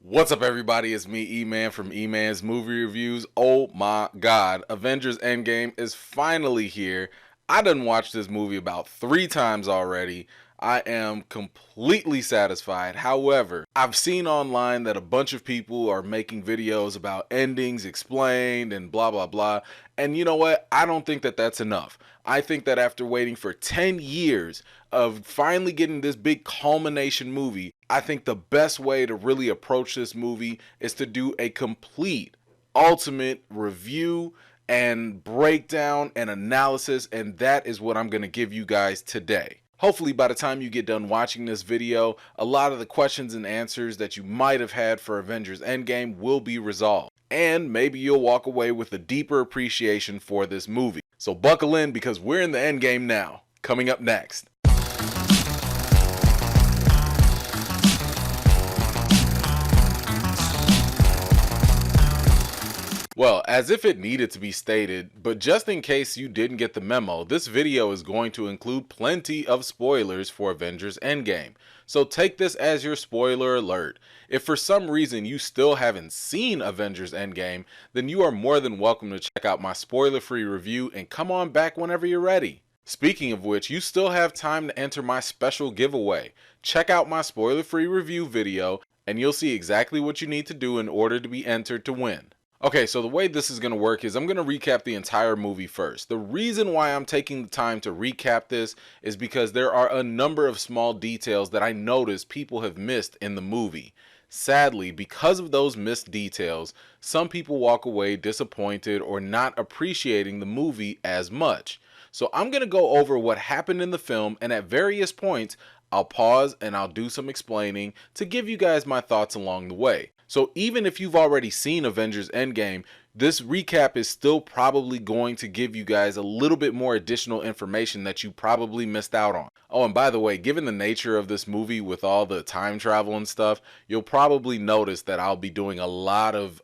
What's up, everybody? It's me, E-Man from E-Man's Movie Reviews. Oh my god, Avengers Endgame is finally here. I done watched this movie about 3 times already. I am completely satisfied. However, I've seen online that a bunch of people are making videos about endings explained and blah blah blah. And you know what? I don't think that that's enough. I think that after waiting for 10 years of finally getting this big culmination movie, I think the best way to really approach this movie is to do a complete, ultimate review and breakdown and analysis, and that is what I'm going to give you guys today. Hopefully by the time you get done watching this video, a lot of the questions and answers that you might have had for Avengers Endgame will be resolved. And maybe you'll walk away with a deeper appreciation for this movie. So buckle in because we're in the endgame now. Coming up next. Well, as if it needed to be stated, but just in case you didn't get the memo, this video is going to include plenty of spoilers for Avengers Endgame. So take this as your spoiler alert. If for some reason you still haven't seen Avengers Endgame, then you are more than welcome to check out my spoiler-free review and come on back whenever you're ready. Speaking of which, you still have time to enter my special giveaway. Check out my spoiler-free review video and you'll see exactly what you need to do in order to be entered to win. Okay, so the way this is going to work is I'm going to recap the entire movie first. The reason why I'm taking the time to recap this is because there are a number of small details that I noticed people have missed in the movie. Sadly, because of those missed details, some people walk away disappointed or not appreciating the movie as much. So I'm going to go over what happened in the film, and at various points, I'll pause and I'll do some explaining to give you guys my thoughts along the way. So even if you've already seen Avengers Endgame, this recap is still probably going to give you guys a little bit more additional information that you probably missed out on. Oh, and by the way, given the nature of this movie with all the time travel and stuff, you'll probably notice that I'll be doing a lot of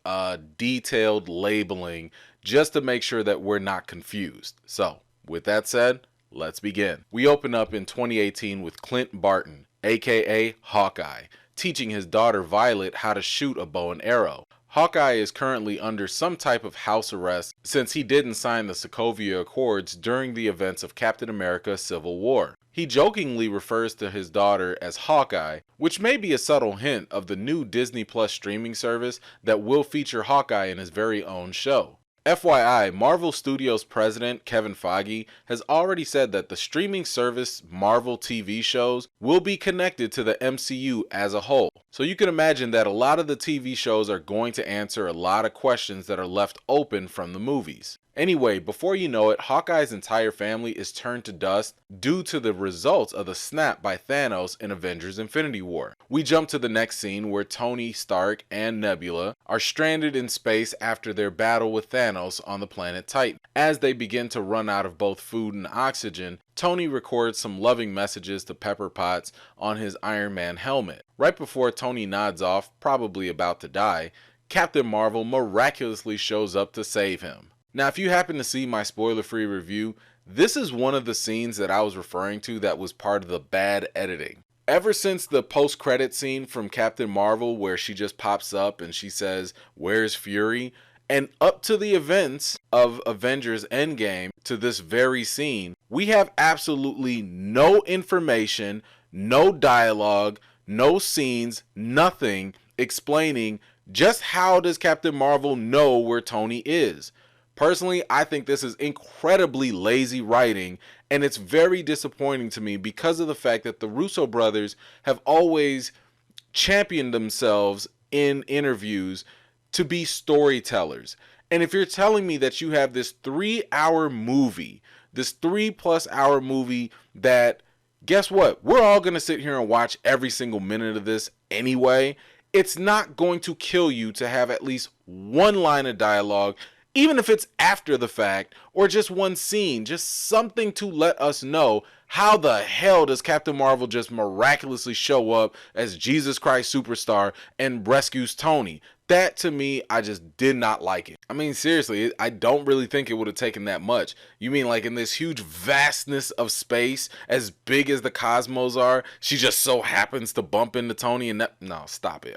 detailed labeling just to make sure that we're not confused. So with that said, let's begin. We open up in 2018 with Clint Barton, aka Hawkeye, teaching his daughter Violet how to shoot a bow and arrow. Hawkeye is currently under some type of house arrest since he didn't sign the Sokovia Accords during the events of Captain America: Civil War. He jokingly refers to his daughter as Hawkeye, which may be a subtle hint of the new Disney Plus streaming service that will feature Hawkeye in his very own show. FYI, Marvel Studios president Kevin Feige has already said that the streaming service Marvel TV shows will be connected to the MCU as a whole. So you can imagine that a lot of the TV shows are going to answer a lot of questions that are left open from the movies. Anyway, before you know it, Hawkeye's entire family is turned to dust due to the results of the snap by Thanos in Avengers Infinity War. We jump to the next scene where Tony Stark and Nebula are stranded in space after their battle with Thanos on the planet Titan. As they begin to run out of both food and oxygen, Tony records some loving messages to Pepper Potts on his Iron Man helmet. Right before Tony nods off, probably about to die, Captain Marvel miraculously shows up to save him. Now, if you happen to see my spoiler-free review, this is one of the scenes that I was referring to that was part of the bad editing. Ever since the post-credit scene from Captain Marvel where she just pops up and she says, "Where's Fury?" and up to the events of Avengers Endgame to this very scene, we have absolutely no information, no dialogue, no scenes, nothing explaining just how does Captain Marvel know where Tony is. Personally, I think this is incredibly lazy writing, and it's very disappointing to me because of the fact that the Russo brothers have always championed themselves in interviews to be storytellers. And if you're telling me that you have this 3-hour movie, this 3+ hour movie that, guess what? We're all going to sit here and watch every single minute of this anyway. It's not going to kill you to have at least one line of dialogue, even if it's after the fact, or just one scene, just something to let us know how the hell does Captain Marvel just miraculously show up as Jesus Christ Superstar and rescues Tony. That, to me, I just did not like it. I mean, seriously, I don't really think it would have taken that much. You mean like in this huge vastness of space, as big as the cosmos are, she just so happens to bump into Tony and that? No, stop it.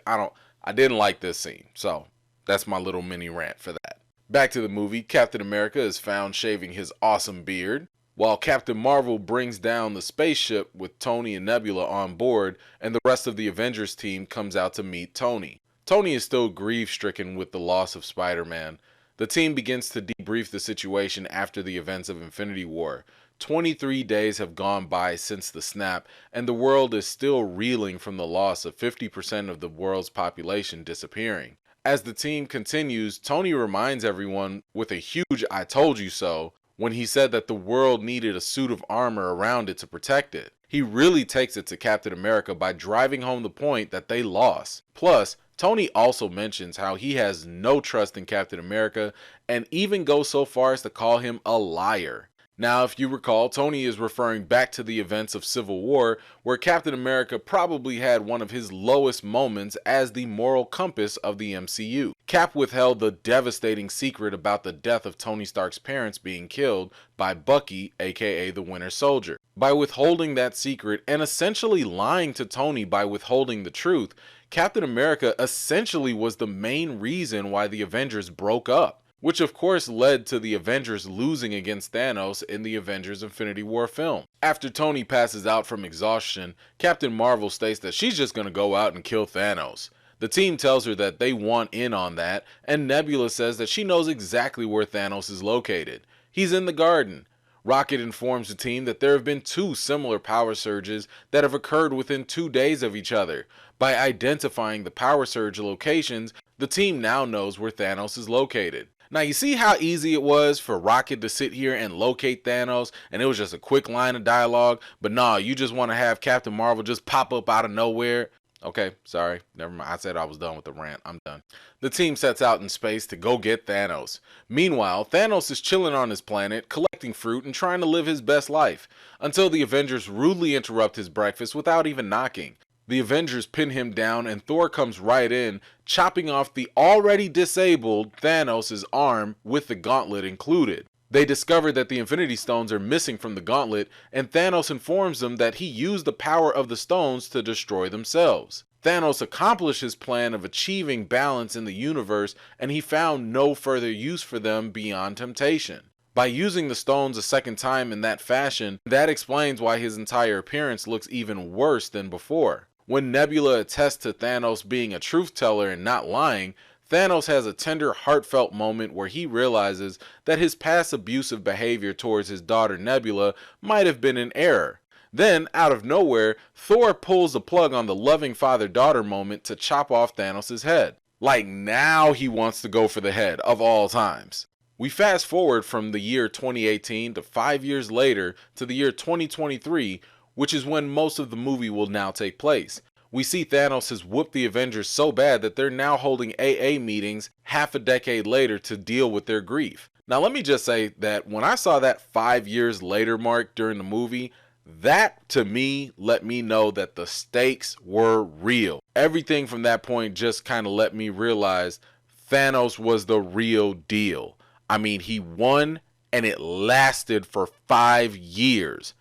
I didn't like this scene, so that's my little mini rant for that. Back to the movie, Captain America is found shaving his awesome beard, while Captain Marvel brings down the spaceship with Tony and Nebula on board, and the rest of the Avengers team comes out to meet Tony. Tony is still grief-stricken with the loss of Spider-Man. The team begins to debrief the situation after the events of Infinity War. 23 days have gone by since the snap, and the world is still reeling from the loss of 50% of the world's population disappearing. As the team continues, Tony reminds everyone with a huge "I told you so" when he said that the world needed a suit of armor around it to protect it. He really takes it to Captain America by driving home the point that they lost. Plus, Tony also mentions how he has no trust in Captain America and even goes so far as to call him a liar. Now, if you recall, Tony is referring back to the events of Civil War, where Captain America probably had one of his lowest moments as the moral compass of the MCU. Cap withheld the devastating secret about the death of Tony Stark's parents being killed by Bucky, aka the Winter Soldier. By withholding that secret and essentially lying to Tony by withholding the truth, Captain America essentially was the main reason why the Avengers broke up, which of course led to the Avengers losing against Thanos in the Avengers Infinity War film. After Tony passes out from exhaustion, Captain Marvel states that she's just going to go out and kill Thanos. The team tells her that they want in on that, and Nebula says that she knows exactly where Thanos is located. He's in the garden. Rocket informs the team that there have been 2 similar power surges that have occurred within 2 days of each other. By identifying the power surge locations, the team now knows where Thanos is located. Now, you see how easy it was for Rocket to sit here and locate Thanos, and it was just a quick line of dialogue, but nah, you just want to have Captain Marvel just pop up out of nowhere. Okay, sorry, never mind. I said I was done with the rant. I'm done. The team sets out in space to go get Thanos. Meanwhile, Thanos is chilling on his planet, collecting fruit and trying to live his best life, until the Avengers rudely interrupt his breakfast without even knocking. The Avengers pin him down and Thor comes right in, chopping off the already disabled Thanos' arm with the gauntlet included. They discover that the Infinity Stones are missing from the gauntlet, and Thanos informs them that he used the power of the stones to destroy themselves. Thanos accomplished his plan of achieving balance in the universe, and he found no further use for them beyond temptation. By using the stones a second time in that fashion, that explains why his entire appearance looks even worse than before. When Nebula attests to Thanos being a truth teller and not lying, Thanos has a tender, heartfelt moment where he realizes that his past abusive behavior towards his daughter Nebula might have been an error. Then, out of nowhere, Thor pulls the plug on the loving father-daughter moment to chop off Thanos' head. Like, now he wants to go for the head, of all times. We fast forward from the year 2018 to 5 years later to the year 2023, which is when most of the movie will now take place. We see Thanos has whooped the Avengers so bad that they're now holding AA meetings half a decade later to deal with their grief. Now let me just say that when I saw that 5 years later mark during the movie, that to me let me know that the stakes were real. Everything from that point just kind of let me realize Thanos was the real deal. I mean, he won and it lasted for 5 years.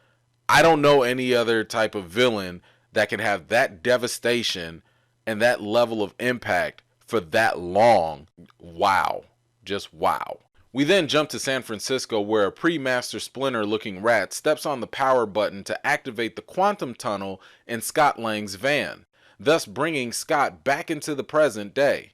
I don't know any other type of villain that can have that devastation and that level of impact for that long. Wow. Just wow. We then jump to San Francisco, where a pre-Master Splinter looking rat steps on the power button to activate the quantum tunnel in Scott Lang's van, thus bringing Scott back into the present day.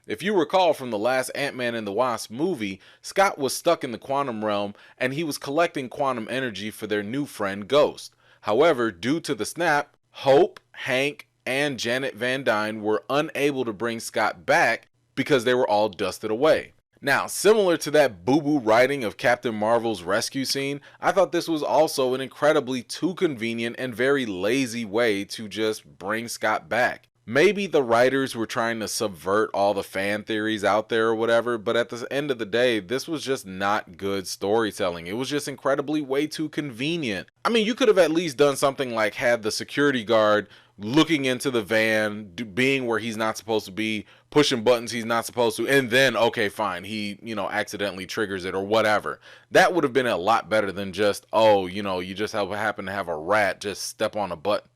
If you recall from the last Ant-Man and the Wasp movie, Scott was stuck in the quantum realm and he was collecting quantum energy for their new friend Ghost. However, due to the snap, Hope, Hank, and Janet Van Dyne were unable to bring Scott back because they were all dusted away. Now, similar to that boo-boo writing of Captain Marvel's rescue scene, I thought this was also an incredibly too convenient and very lazy way to just bring Scott back. Maybe the writers were trying to subvert all the fan theories out there or whatever, but at the end of the day, this was just not good storytelling. It was just incredibly way too convenient. I mean, you could have at least done something like had the security guard looking into the van, being where he's not supposed to be, pushing buttons he's not supposed to, and then, okay, fine, he, accidentally triggers it or whatever. That would have been a lot better than just, you just happen to have a rat just step on a button.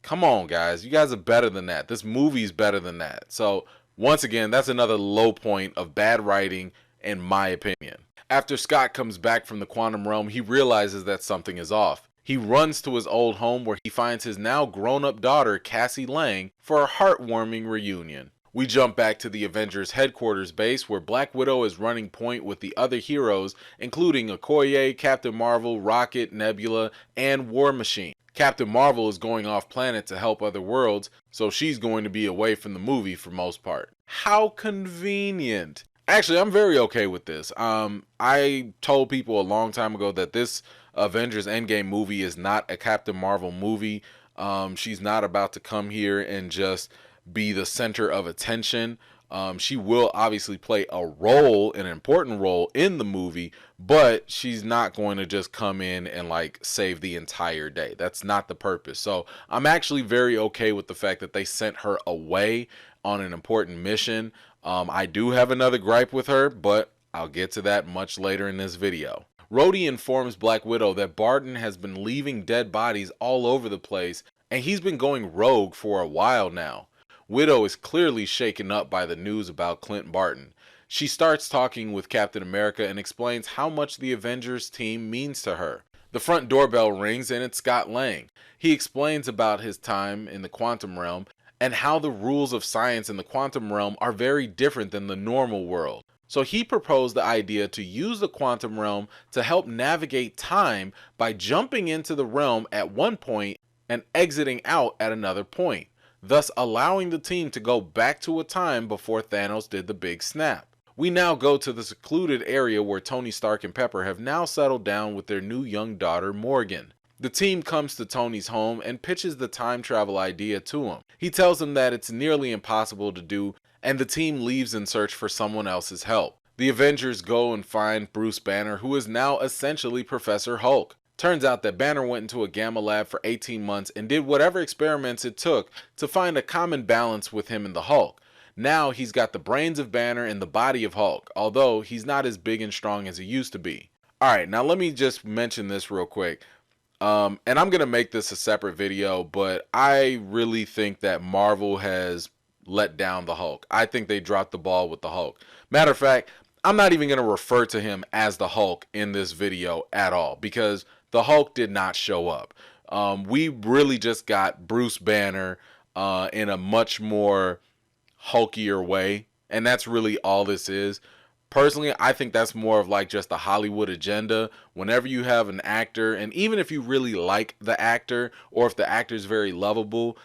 Come on, guys. You guys are better than that. This movie's better than that. So Once again, that's another low point of bad writing, in my opinion. After Scott comes back from the quantum realm, he realizes that something is off. He runs to his old home where he finds his now grown-up daughter, Cassie Lang, for a heartwarming reunion. We jump back to the Avengers headquarters base where Black Widow is running point with the other heroes, including Okoye, Captain Marvel, Rocket, Nebula, and War Machine. Captain Marvel is going off planet to help other worlds, so she's going to be away from the movie for most part. How convenient. Actually, I'm very okay with this. I told people a long time ago that this Avengers Endgame movie is not a Captain Marvel movie. She's not about to come here and just be the center of attention. She will obviously play a role, an important role in the movie, but she's not going to just come in and like save the entire day. That's not the purpose. So I'm actually very okay with the fact that they sent her away on an important mission. I do have another gripe with her, but I'll get to that much later in this video. Rhodey informs Black Widow that Barton has been leaving dead bodies all over the place, and he's been going rogue for a while now. Widow is clearly shaken up by the news about Clint Barton. She starts talking with Captain America and explains how much the Avengers team means to her. The front doorbell rings and it's Scott Lang. He explains about his time in the quantum realm and how the rules of science in the quantum realm are very different than the normal world. So he proposed the idea to use the quantum realm to help navigate time by jumping into the realm at one point and exiting out at another point, thus allowing the team to go back to a time before Thanos did the big snap. We now go to the secluded area where Tony Stark and Pepper have now settled down with their new young daughter Morgan. The team comes to Tony's home and pitches the time travel idea to him. He tells them that it's nearly impossible to do, and the team leaves in search for someone else's help. The Avengers go and find Bruce Banner, who is now essentially Professor Hulk. Turns out that Banner went into a gamma lab for 18 months and did whatever experiments it took to find a common balance with him and the Hulk. Now he's got the brains of Banner and the body of Hulk, although he's not as big and strong as he used to be. Alright, now let me just mention this real quick. And I'm going to make this a separate video, but I really think that Marvel has let down the Hulk. I think they dropped the ball with the Hulk. Matter of fact, I'm not even going to refer to him as the Hulk in this video at all, because the Hulk did not show up. We really just got Bruce Banner in a much more hulkier way, and that's really all this is. Personally, I think that's more of like just a Hollywood agenda. Whenever you have an actor, and even if you really like the actor, or if the actor is very lovable,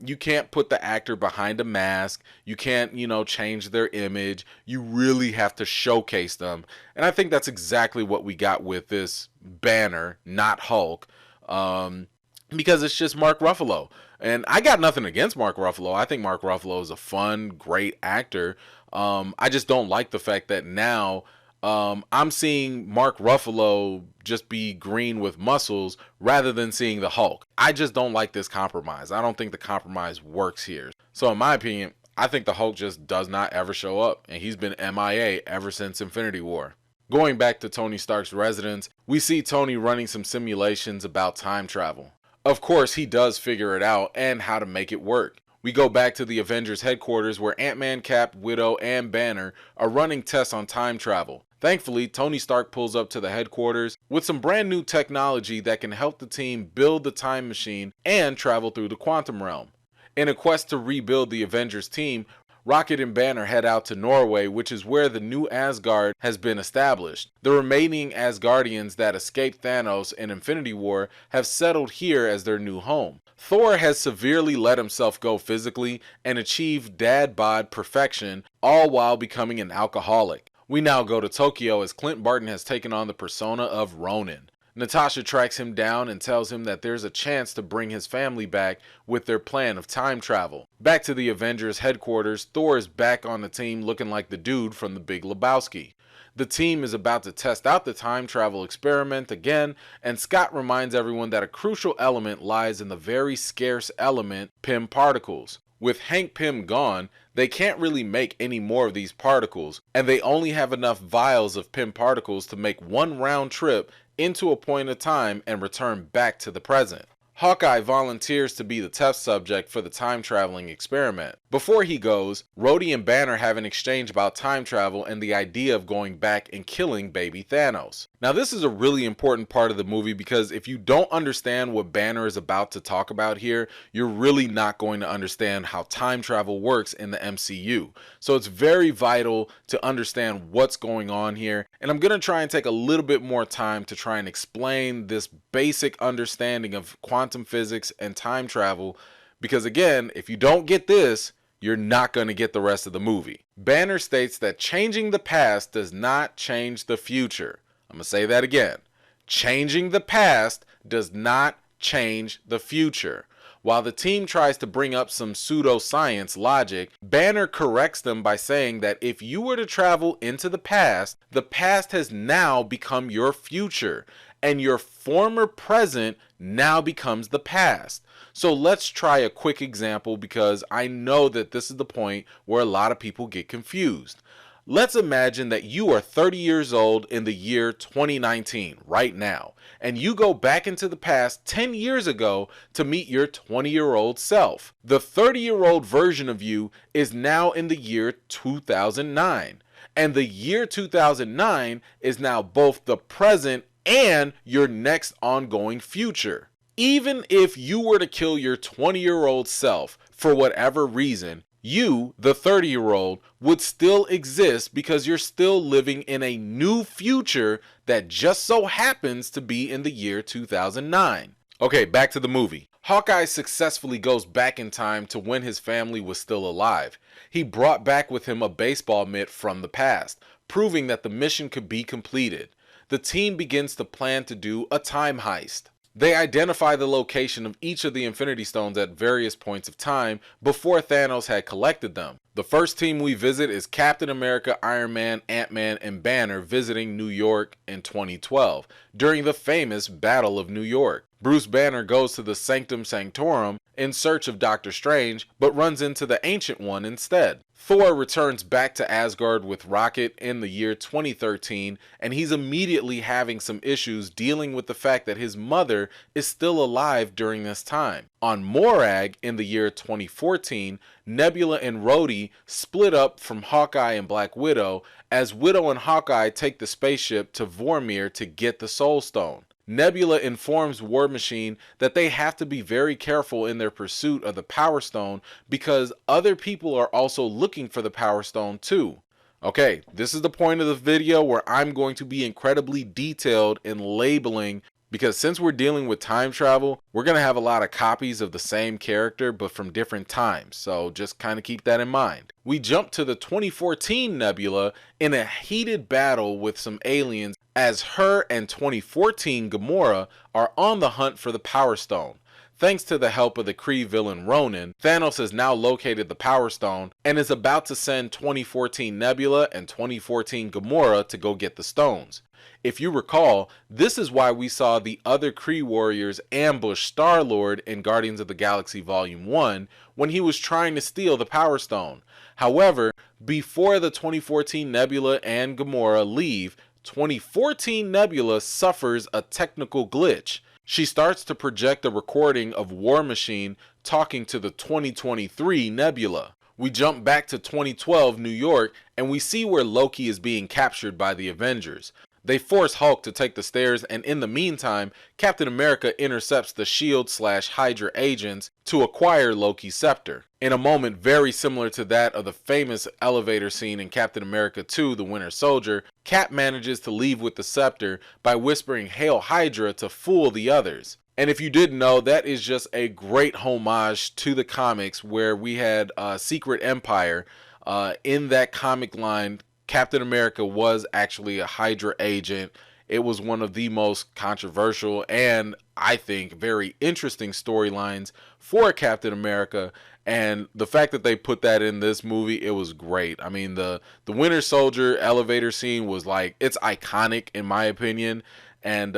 you can't put the actor behind a mask. You can't, change their image. You really have to showcase them. And I think that's exactly what we got with this Banner, not Hulk, because it's just Mark Ruffalo. And I got nothing against Mark Ruffalo. I think Mark Ruffalo is a fun, great actor. I just don't like the fact that now I'm seeing Mark Ruffalo just be green with muscles rather than seeing the Hulk. I just don't like this compromise. I don't think the compromise works here. So in my opinion, I think the Hulk just does not ever show up, and he's been MIA ever since Infinity War. Going back to Tony Stark's residence, we see Tony running some simulations about time travel. Of course, he does figure it out and how to make it work. We go back to the Avengers headquarters where Ant-Man, Cap, Widow, and Banner are running tests on time travel. Thankfully, Tony Stark pulls up to the headquarters with some brand new technology that can help the team build the time machine and travel through the quantum realm. In a quest to rebuild the Avengers team, Rocket and Banner head out to Norway, which is where the new Asgard has been established. The remaining Asgardians that escaped Thanos in Infinity War have settled here as their new home. Thor has severely let himself go physically and achieved dad bod perfection, all while becoming an alcoholic. We now go to Tokyo as Clint Barton has taken on the persona of Ronin. Natasha tracks him down and tells him that there's a chance to bring his family back with their plan of time travel. Back to the Avengers headquarters, Thor is back on the team looking like the dude from The Big Lebowski. The team is about to test out the time travel experiment again, and Scott reminds everyone that a crucial element lies in the very scarce element, Pym particles. With Hank Pym gone, they can't really make any more of these particles, and they only have enough vials of Pym particles to make one round trip into a point of time and return back to the present. Hawkeye volunteers to be the test subject for the time-traveling experiment. Before he goes, Rhodey and Banner have an exchange about time travel and the idea of going back and killing baby Thanos. Now this is a really important part of the movie because if you don't understand what Banner is about to talk about here, you're really not going to understand how time travel works in the MCU. So it's very vital to understand what's going on here, and I'm going to try and take a little bit more time to try and explain this basic understanding of quantum physics and time travel, because again, if you don't get this, you're not going to get the rest of the movie. Banner states that changing the past does not change the future. I'm going to say that again. Changing the past does not change the future. While the team tries to bring up some pseudoscience logic, Banner corrects them by saying that if you were to travel into the past has now become your future, and your former present now becomes the past. So let's try a quick example because I know that this is the point where a lot of people get confused. Let's imagine that you are 30 years old in the year 2019 right now, and you go back into the past 10 years ago to meet your 20-year-old self. The 30-year-old version of you is now in the year 2009, and the year 2009 is now both the present and your next ongoing future. Even if you were to kill your 20-year-old self for whatever reason, you, the 30-year-old, would still exist because you're still living in a new future that just so happens to be in the year 2009. Okay, back to the movie. Hawkeye successfully goes back in time to when his family was still alive. He brought back with him a baseball mitt from the past, proving that the mission could be completed. The team begins to plan to do a time heist. They identify the location of each of the Infinity Stones at various points of time before Thanos had collected them. The first team we visit is Captain America, Iron Man, Ant-Man, and Banner visiting New York in 2012 during the famous Battle of New York. Bruce Banner goes to the Sanctum Sanctorum in search of Doctor Strange, but runs into the Ancient One instead. Thor returns back to Asgard with Rocket in the year 2013, and he's immediately having some issues dealing with the fact that his mother is still alive during this time. On Morag in the year 2014, Nebula and Rhodey split up from Hawkeye and Black Widow as Widow and Hawkeye take the spaceship to Vormir to get the Soul Stone. Nebula informs War Machine that they have to be very careful in their pursuit of the Power Stone because other people are also looking for the Power Stone too. Okay, this is the point of the video where I'm going to be incredibly detailed in labeling, because since we're dealing with time travel, we're going to have a lot of copies of the same character but from different times, so just kind of keep that in mind. We jump to the 2014 Nebula in a heated battle with some aliens as her and 2014 Gamora are on the hunt for the Power Stone. Thanks to the help of the Kree villain Ronan, Thanos has now located the Power Stone and is about to send 2014 Nebula and 2014 Gamora to go get the stones. If you recall, this is why we saw the other Kree warriors ambush Star-Lord in Guardians of the Galaxy Volume 1 when he was trying to steal the Power Stone. However, before the 2014 Nebula and Gamora leave, 2014 Nebula suffers a technical glitch. She starts to project a recording of War Machine talking to the 2023 Nebula. We jump back to 2012 New York and we see where Loki is being captured by the Avengers. They force Hulk to take the stairs, and in the meantime, Captain America intercepts the SHIELD/Hydra agents to acquire Loki's scepter. In a moment very similar to that of the famous elevator scene in Captain America 2: The Winter Soldier, Cap manages to leave with the scepter by whispering "Hail Hydra" to fool the others. And if you didn't know, that is just a great homage to the comics where we had Secret Empire. In that comic line, Captain America was actually a Hydra agent. It was one of the most controversial and, I think, very interesting storylines for Captain America. And the fact that they put that in this movie, it was great. I mean, the Winter Soldier elevator scene was like, it's iconic in my opinion. And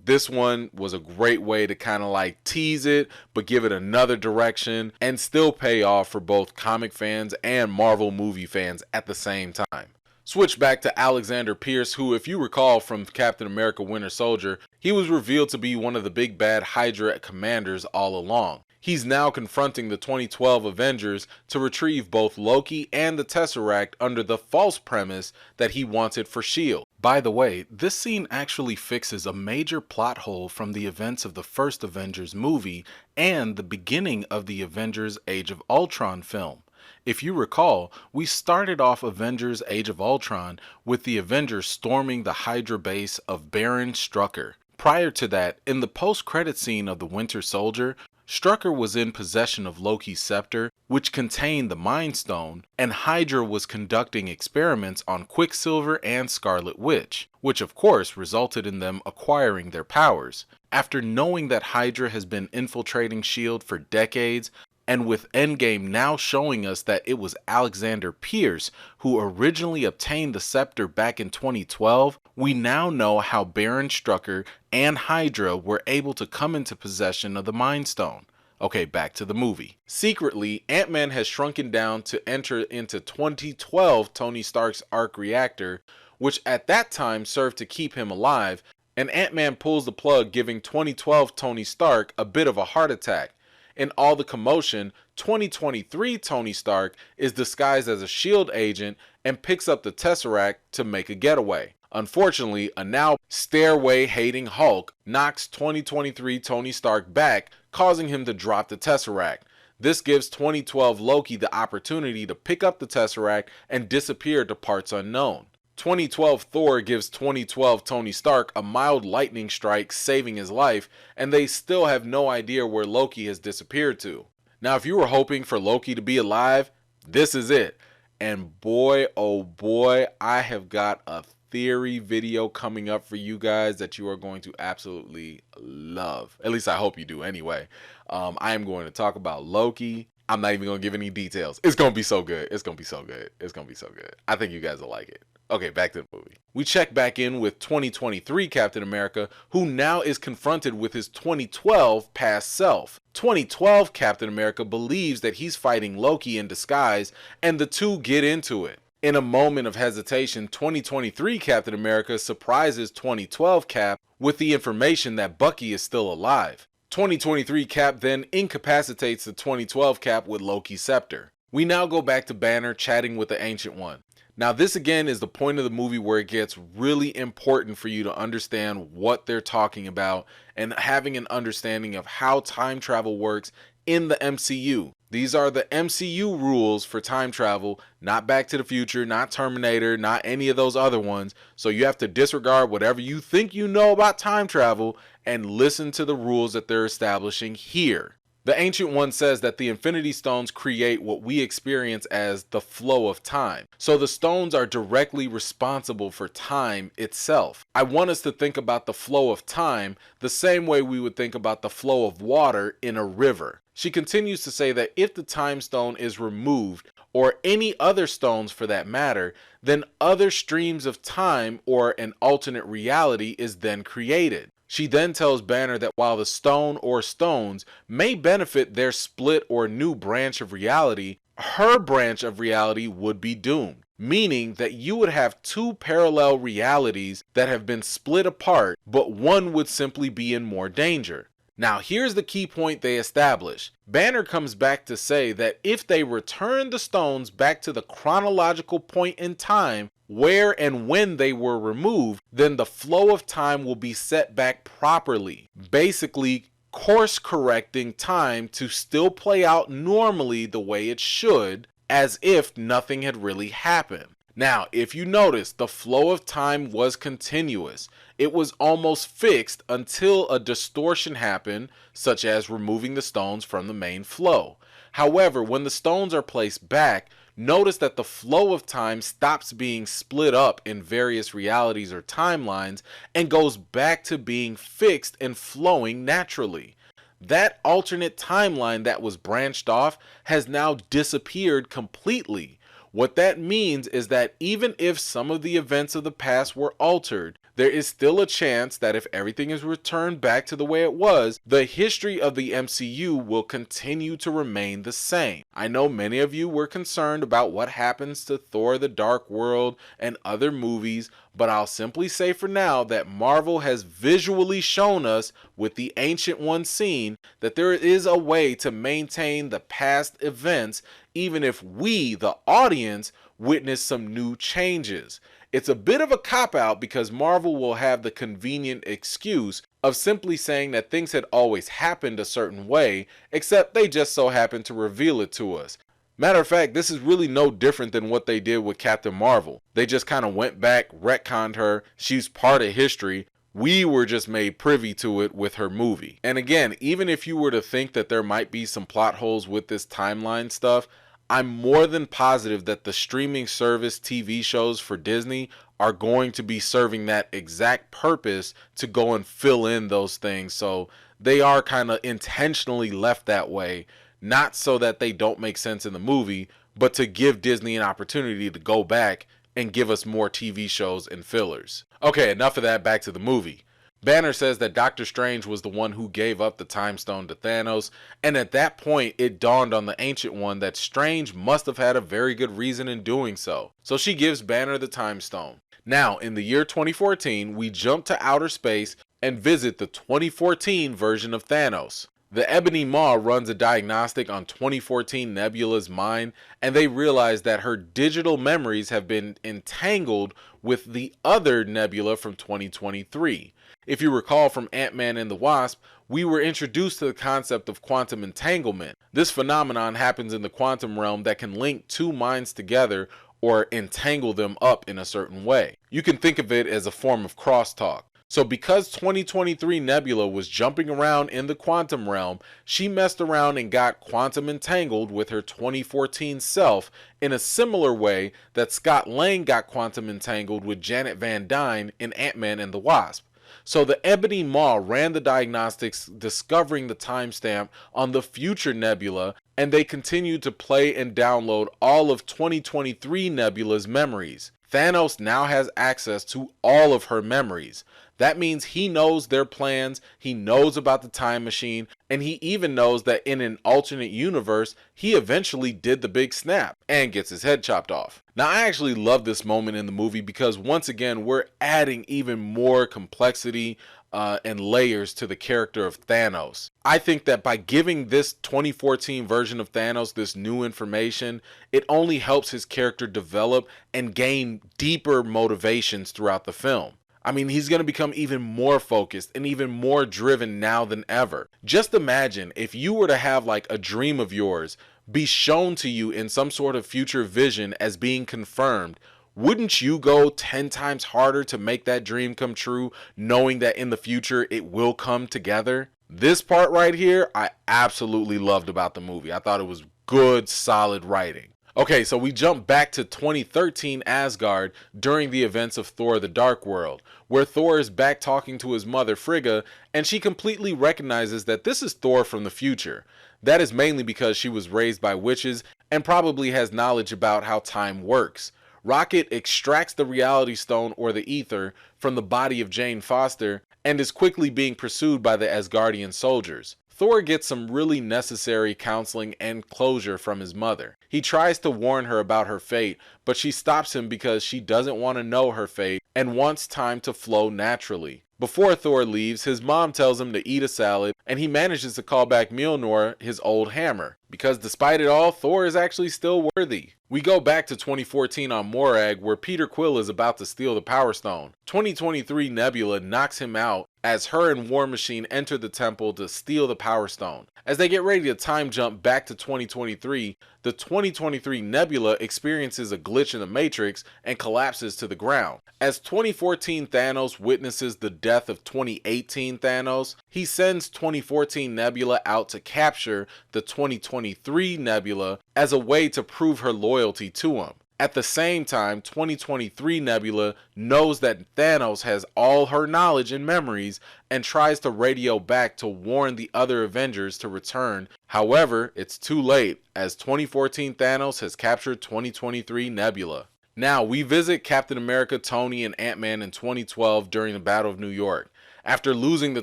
this one was a great way to kind of like tease it, but give it another direction and still pay off for both comic fans and Marvel movie fans at the same time. Switch back to Alexander Pierce, who, if you recall from Captain America Winter Soldier, he was revealed to be one of the big bad Hydra commanders all along. He's now confronting the 2012 Avengers to retrieve both Loki and the Tesseract under the false premise that he wanted for S.H.I.E.L.D. By the way, this scene actually fixes a major plot hole from the events of the first Avengers movie and the beginning of the Avengers Age of Ultron film. If you recall, we started off Avengers Age of Ultron with the Avengers storming the Hydra base of Baron Strucker. Prior to that, in the post-credit scene of the Winter Soldier, Strucker was in possession of Loki's scepter, which contained the Mind Stone, and Hydra was conducting experiments on Quicksilver and Scarlet Witch, which of course resulted in them acquiring their powers. After knowing that Hydra has been infiltrating S.H.I.E.L.D. for decades, and with Endgame now showing us that it was Alexander Pierce who originally obtained the scepter back in 2012, we now know how Baron Strucker and Hydra were able to come into possession of the Mind Stone. Okay, back to the movie. Secretly, Ant-Man has shrunken down to enter into 2012 Tony Stark's arc reactor, which at that time served to keep him alive, and Ant-Man pulls the plug, giving 2012 Tony Stark a bit of a heart attack. In all the commotion, 2023 Tony Stark is disguised as a S.H.I.E.L.D. agent and picks up the Tesseract to make a getaway. Unfortunately, a now stairway-hating Hulk knocks 2023 Tony Stark back, causing him to drop the Tesseract. This gives 2012 Loki the opportunity to pick up the Tesseract and disappear to parts unknown. 2012 Thor gives 2012 Tony Stark a mild lightning strike, saving his life, and they still have no idea where Loki has disappeared to. Now, if you were hoping for Loki to be alive, this is it. And boy, oh boy, I have got a theory video coming up for you guys that you are going to absolutely love. At least I hope you do anyway. I am going to talk about Loki. I'm not even going to give any details. It's going to be so good. It's going to be so good. It's going to be so good. I think you guys will like it. Okay, back to the movie. We check back in with 2023 Captain America, who now is confronted with his 2012 past self. 2012 Captain America believes that he's fighting Loki in disguise, and the two get into it. In a moment of hesitation, 2023 Captain America surprises 2012 Cap with the information that Bucky is still alive. 2023 Cap then incapacitates the 2012 Cap with Loki's scepter. We now go back to Banner chatting with the Ancient One. Now, this again is the point of the movie where it gets really important for you to understand what they're talking about and having an understanding of how time travel works in the MCU. These are the MCU rules for time travel, not Back to the Future, not Terminator, not any of those other ones. So you have to disregard whatever you think you know about time travel and listen to the rules that they're establishing here. The Ancient One says that the Infinity Stones create what we experience as the flow of time. So the stones are directly responsible for time itself. I want us to think about the flow of time the same way we would think about the flow of water in a river. She continues to say that if the time stone is removed, or any other stones for that matter, then other streams of time or an alternate reality is then created. She then tells Banner that while the stone or stones may benefit their split or new branch of reality, her branch of reality would be doomed, meaning that you would have two parallel realities that have been split apart, but one would simply be in more danger. Now, here's the key point they establish. Banner comes back to say that if they return the stones back to the chronological point in time where and when they were removed, then the flow of time will be set back properly, basically course correcting time to still play out normally the way it should, as if nothing had really happened. Now, if you notice, the flow of time was continuous. It was almost fixed until a distortion happened, such as removing the stones from the main flow. However, when the stones are placed back, notice that the flow of time stops being split up in various realities or timelines and goes back to being fixed and flowing naturally. That alternate timeline that was branched off has now disappeared completely. What that means is that even if some of the events of the past were altered, there is still a chance that if everything is returned back to the way it was, the history of the MCU will continue to remain the same. I know many of you were concerned about what happens to Thor: The Dark World and other movies, but I'll simply say for now that Marvel has visually shown us with the Ancient One scene that there is a way to maintain the past events even if we, the audience, witness some new changes. It's a bit of a cop-out because Marvel will have the convenient excuse of simply saying that things had always happened a certain way, except they just so happened to reveal it to us. Matter of fact, this is really no different than what they did with Captain Marvel. They just kind of went back, retconned her, she's part of history. We were just made privy to it with her movie. And again, even if you were to think that there might be some plot holes with this timeline stuff, I'm more than positive that the streaming service TV shows for Disney are going to be serving that exact purpose to go and fill in those things. So they are kind of intentionally left that way, not so that they don't make sense in the movie, but to give Disney an opportunity to go back and give us more TV shows and fillers. Okay, enough of that, back to the movie. Banner says that Doctor Strange was the one who gave up the Time Stone to Thanos, and at that point it dawned on the Ancient One that Strange must have had a very good reason in doing so. So she gives Banner the Time Stone. Now, in the year 2014, we jump to outer space and visit the 2014 version of Thanos. The Ebony Maw runs a diagnostic on 2014 Nebula's mind, and they realize that her digital memories have been entangled with the other Nebula from 2023. If you recall from Ant-Man and the Wasp, we were introduced to the concept of quantum entanglement. This phenomenon happens in the quantum realm that can link two minds together or entangle them up in a certain way. You can think of it as a form of crosstalk. So because 2023 Nebula was jumping around in the quantum realm, she messed around and got quantum entangled with her 2014 self in a similar way that Scott Lang got quantum entangled with Janet Van Dyne in Ant-Man and the Wasp. So the Ebony Maw ran the diagnostics, discovering the timestamp on the future Nebula, and they continued to play and download all of 2023 Nebula's memories. Thanos now has access to all of her memories. That means he knows their plans, he knows about the time machine, and he even knows that in an alternate universe, he eventually did the big snap and gets his head chopped off. Now, I actually love this moment in the movie because once again, we're adding even more complexity and layers to the character of Thanos. I think that by giving this 2014 version of Thanos this new information, it only helps his character develop and gain deeper motivations throughout the film. I mean, he's going to become even more focused and even more driven now than ever. Just imagine if you were to have like a dream of yours be shown to you in some sort of future vision as being confirmed. Wouldn't you go 10 times harder to make that dream come true, knowing that in the future it will come together? This part right here, I absolutely loved about the movie. I thought it was good, solid writing. Okay, so we jump back to 2013 Asgard during the events of Thor: The Dark World, where Thor is back talking to his mother Frigga, and she completely recognizes that this is Thor from the future. That is mainly because she was raised by witches and probably has knowledge about how time works. Rocket extracts the Reality Stone or the Ether from the body of Jane Foster and is quickly being pursued by the Asgardian soldiers. Thor gets some really necessary counseling and closure from his mother. He tries to warn her about her fate, but she stops him because she doesn't want to know her fate and wants time to flow naturally. Before Thor leaves, his mom tells him to eat a salad, and he manages to call back Mjolnir, his old hammer, because despite it all, Thor is actually still worthy. We go back to 2014 on Morag, where Peter Quill is about to steal the Power Stone. 2023 Nebula knocks him out as her and War Machine enter the temple to steal the Power Stone. As they get ready to time jump back to 2023, the 2023 Nebula experiences a glitch in the Matrix and collapses to the ground. As 2014 Thanos witnesses the death of 2018 Thanos, he sends 2014 Nebula out to capture the 2023 Nebula as a way to prove her loyalty to him. At the same time, 2023 Nebula knows that Thanos has all her knowledge and memories and tries to radio back to warn the other Avengers to return. However, it's too late, as 2014 Thanos has captured 2023 Nebula. Now, we visit Captain America, Tony, and Ant-Man in 2012 during the Battle of New York. After losing the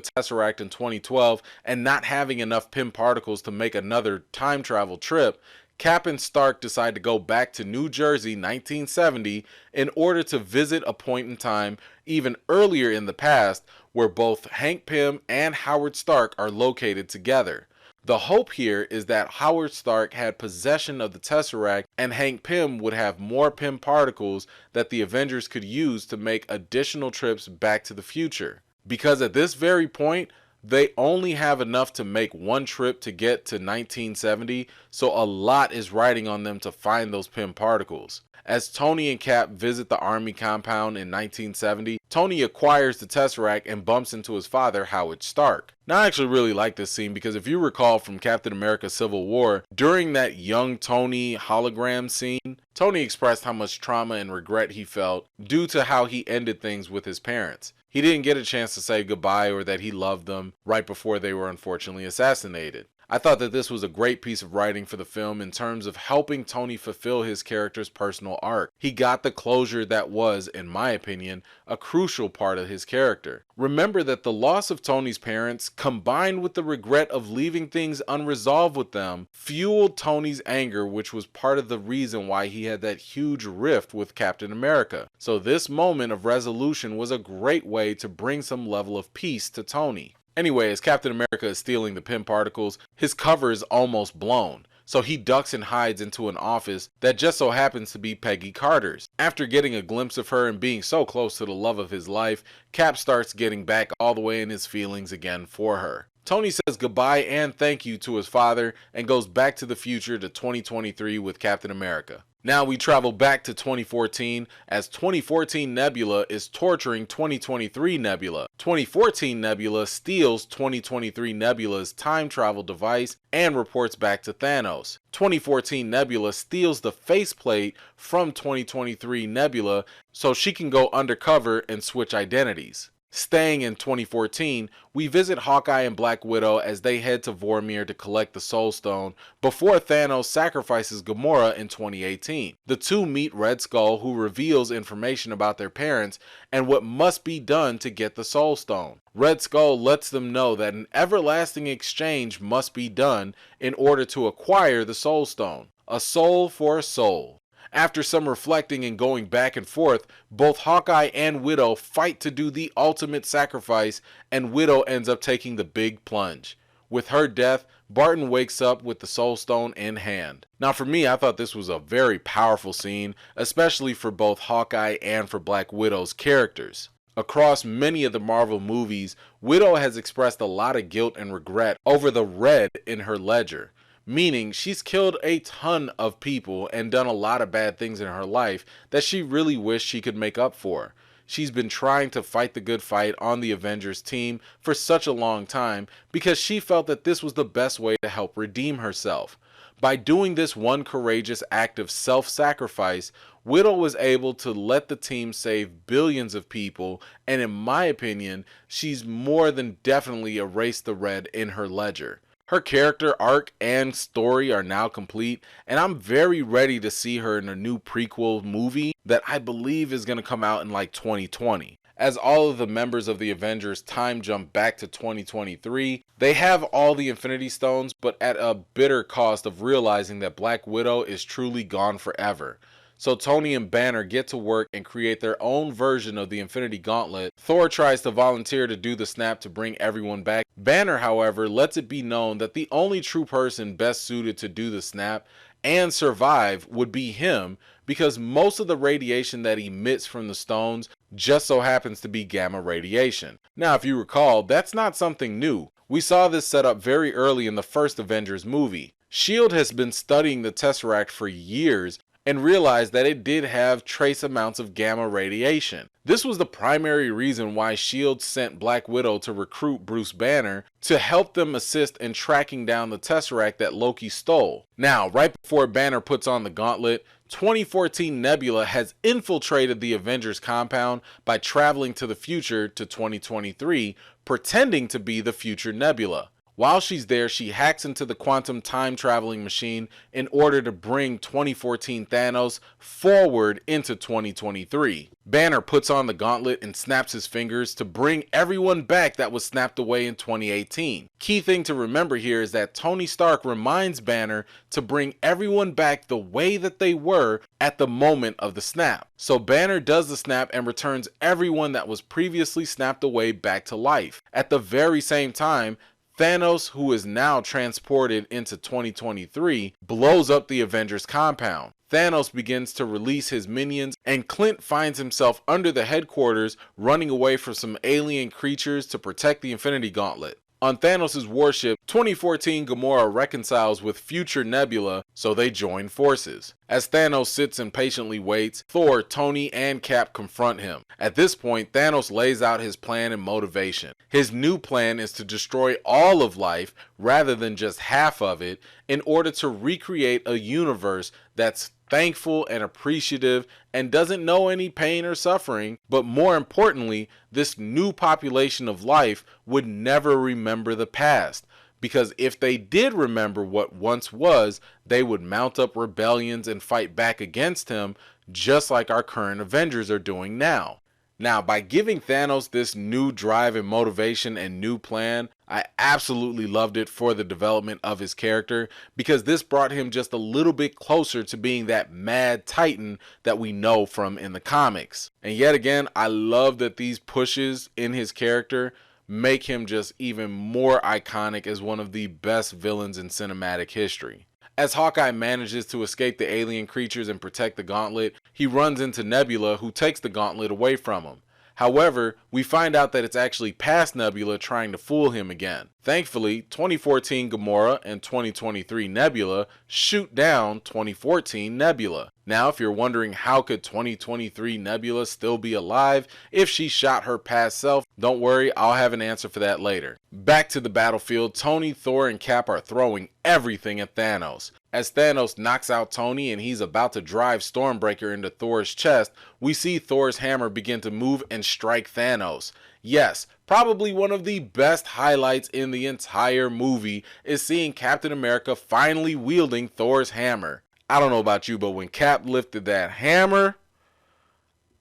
Tesseract in 2012 and not having enough Pym particles to make another time travel trip, Cap and Stark decide to go back to New Jersey 1970 in order to visit a point in time even earlier in the past where both Hank Pym and Howard Stark are located together. The hope here is that Howard Stark had possession of the Tesseract and Hank Pym would have more Pym particles that the Avengers could use to make additional trips back to the future. Because at this very point, they only have enough to make one trip to get to 1970, so a lot is riding on them to find those Pym particles. As Tony and Cap visit the army compound in 1970, Tony acquires the Tesseract and bumps into his father, Howard Stark. Now, I actually really like this scene because if you recall from Captain America Civil War, during that young Tony hologram scene, Tony expressed how much trauma and regret he felt due to how he ended things with his parents. He didn't get a chance to say goodbye or that he loved them right before they were unfortunately assassinated. I thought that this was a great piece of writing for the film in terms of helping Tony fulfill his character's personal arc. He got the closure that was, in my opinion, a crucial part of his character. Remember that the loss of Tony's parents, combined with the regret of leaving things unresolved with them, fueled Tony's anger, which was part of the reason why he had that huge rift with Captain America. So this moment of resolution was a great way to bring some level of peace to Tony. Anyway, as Captain America is stealing the Pym particles, his cover is almost blown, so he ducks and hides into an office that just so happens to be Peggy Carter's. After getting a glimpse of her and being so close to the love of his life, Cap starts getting back all the way in his feelings again for her. Tony says goodbye and thank you to his father and goes back to the future to 2023 with Captain America. Now we travel back to 2014 as 2014 Nebula is torturing 2023 Nebula. 2014 Nebula steals 2023 Nebula's time travel device and reports back to Thanos. 2014 Nebula steals the faceplate from 2023 Nebula so she can go undercover and switch identities. Staying in 2014, we visit Hawkeye and Black Widow as they head to Vormir to collect the Soul Stone before Thanos sacrifices Gamora in 2018. The two meet Red Skull, who reveals information about their parents and what must be done to get the Soul Stone. Red Skull lets them know that an everlasting exchange must be done in order to acquire the Soul Stone. A soul for a soul. After some reflecting and going back and forth, both Hawkeye and Widow fight to do the ultimate sacrifice, and Widow ends up taking the big plunge. With her death, Barton wakes up with the Soul Stone in hand. Now for me, I thought this was a very powerful scene, especially for both Hawkeye and for Black Widow's characters. Across many of the Marvel movies, Widow has expressed a lot of guilt and regret over the red in her ledger. Meaning she's killed a ton of people and done a lot of bad things in her life that she really wished she could make up for. She's been trying to fight the good fight on the Avengers team for such a long time because she felt that this was the best way to help redeem herself. By doing this one courageous act of self-sacrifice, Widow was able to let the team save billions of people, and in my opinion, she's more than definitely erased the red in her ledger. Her character arc and story are now complete, and I'm very ready to see her in a new prequel movie that I believe is going to come out in like 2020. As all of the members of the Avengers time jump back to 2023, they have all the Infinity Stones, but at a bitter cost of realizing that Black Widow is truly gone forever. So Tony and Banner get to work and create their own version of the Infinity Gauntlet. Thor tries to volunteer to do the snap to bring everyone back. Banner, however, lets it be known that the only true person best suited to do the snap and survive would be him, because most of the radiation that emits from the stones just so happens to be gamma radiation. Now, if you recall, that's not something new. We saw this set up very early in the first Avengers movie. S.H.I.E.L.D. has been studying the Tesseract for years and realized that it did have trace amounts of gamma radiation. This was the primary reason why S.H.I.E.L.D. sent Black Widow to recruit Bruce Banner to help them assist in tracking down the Tesseract that Loki stole. Now, right before Banner puts on the gauntlet, 2014 Nebula has infiltrated the Avengers compound by traveling to the future to 2023, pretending to be the future Nebula. While she's there, she hacks into the quantum time traveling machine in order to bring 2014 Thanos forward into 2023. Banner puts on the gauntlet and snaps his fingers to bring everyone back that was snapped away in 2018. Key thing to remember here is that Tony Stark reminds Banner to bring everyone back the way that they were at the moment of the snap. So Banner does the snap and returns everyone that was previously snapped away back to life. At the very same time, Thanos, who is now transported into 2023, blows up the Avengers compound. Thanos begins to release his minions, and Clint finds himself under the headquarters running away from some alien creatures to protect the Infinity Gauntlet. On Thanos' warship, 2014 Gamora reconciles with future Nebula, so they join forces. As Thanos sits and patiently waits, Thor, Tony, and Cap confront him. At this point, Thanos lays out his plan and motivation. His new plan is to destroy all of life rather than just half of it in order to recreate a universe that's thankful and appreciative and doesn't know any pain or suffering, but more importantly, this new population of life would never remember the past, because if they did remember what once was, they would mount up rebellions and fight back against him, just like our current Avengers are doing now. Now, by giving Thanos this new drive and motivation and new plan, I absolutely loved it for the development of his character, because this brought him just a little bit closer to being that mad titan that we know from in the comics. And yet again, I love that these pushes in his character make him just even more iconic as one of the best villains in cinematic history. As Hawkeye manages to escape the alien creatures and protect the gauntlet, he runs into Nebula, who takes the gauntlet away from him. However, we find out that it's actually past Nebula trying to fool him again. Thankfully, 2014 Gamora and 2023 Nebula shoot down 2014 Nebula. Now, if you're wondering how could 2023 Nebula still be alive if she shot her past self, don't worry, I'll have an answer for that later. Back to the battlefield, Tony, Thor, and Cap are throwing everything at Thanos. As Thanos knocks out Tony and he's about to drive Stormbreaker into Thor's chest, we see Thor's hammer begin to move and strike Thanos. Yes, probably one of the best highlights in the entire movie is seeing Captain America finally wielding Thor's hammer. I don't know about you, but when Cap lifted that hammer,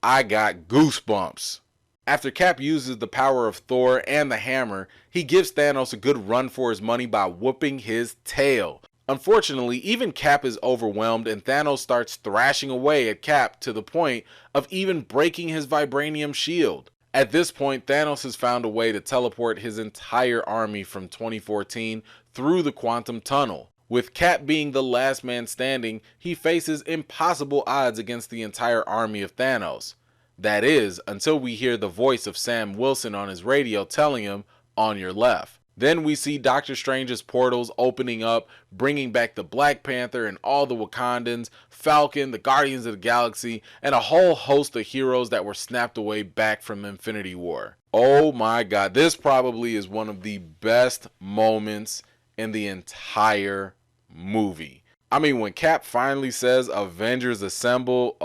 I got goosebumps. After Cap uses the power of Thor and the hammer, he gives Thanos a good run for his money by whooping his tail. Unfortunately, even Cap is overwhelmed and Thanos starts thrashing away at Cap to the point of even breaking his vibranium shield. At this point, Thanos has found a way to teleport his entire army from 2014 through the quantum tunnel. With Cap being the last man standing, he faces impossible odds against the entire army of Thanos. That is, until we hear the voice of Sam Wilson on his radio telling him, "On your left." Then we see Doctor Strange's portals opening up, bringing back the Black Panther and all the Wakandans, Falcon, the Guardians of the Galaxy, and a whole host of heroes that were snapped away back from Infinity War. Oh my god, this probably is one of the best moments in the entire movie. I mean, when Cap finally says Avengers Assemble,